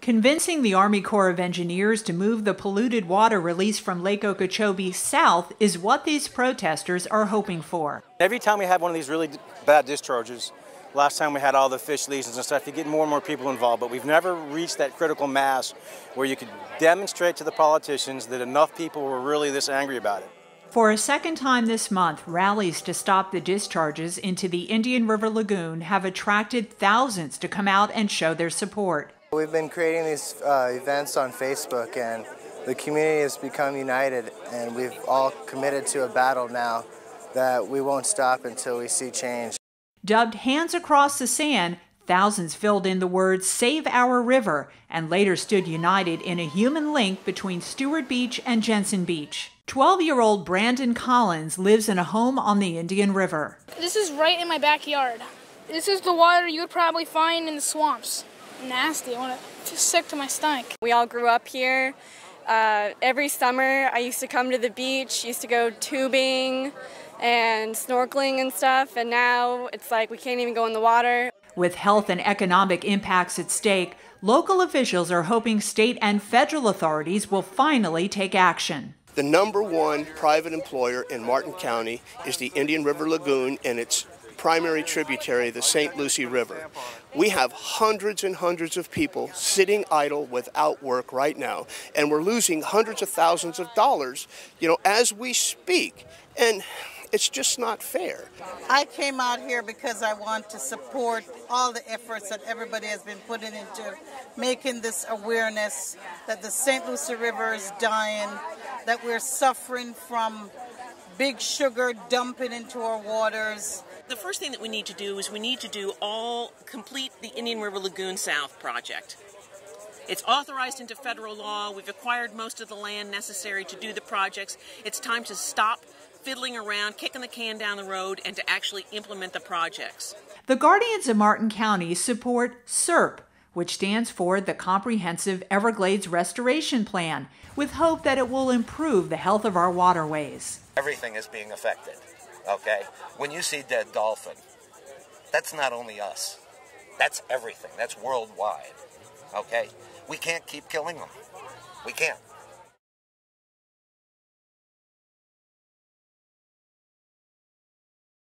Convincing the Army Corps of Engineers to move the polluted water released from Lake Okeechobee south is what these protesters are hoping for. Every time we have one of these really bad discharges, last time we had all the fish lesions and stuff, you get more and more people involved, but we've never reached that critical mass where you could demonstrate to the politicians that enough people were really this angry about it. For a second time this month, rallies to stop the discharges into the Indian River Lagoon have attracted thousands to come out and show their support. We've been creating these events on Facebook, and the community has become united, and we've all committed to a battle now that we won't stop until we see change. Dubbed Hands Across the Sand, thousands filled in the words "Save Our River" and later stood united in a human link between Stewart Beach and Jensen Beach. 12-year-old Brandon Collins lives in a home on the Indian River. This is right in my backyard. This is the water you would probably find in the swamps. Nasty. It's sick to my stomach. We all grew up here. Every summer I used to come to the beach, used to go tubing and snorkeling and stuff, and now it's like we can't even go in the water. With health and economic impacts at stake, local officials are hoping state and federal authorities will finally take action. The #1 private employer in Martin County is the Indian River Lagoon and its primary tributary, the St. Lucie River. We have hundreds and hundreds of people sitting idle without work right now, and we're losing hundreds of thousands of dollars, as we speak, and it's just not fair. I came out here because I want to support all the efforts that everybody has been putting into making this awareness that the St. Lucie River is dying, that we're suffering from big sugar dumping into our waters. The first thing that we need to do is complete the Indian River Lagoon South project. It's authorized into federal law. We've acquired most of the land necessary to do the projects. It's time to stop fiddling around, kicking the can down the road, and to actually implement the projects. The Guardians of Martin County support CERP, which stands for the Comprehensive Everglades Restoration Plan, with hope that it will improve the health of our waterways. Everything is being affected, okay? When you see dead dolphin, that's not only us. That's everything. That's worldwide, okay? We can't keep killing them. We can't.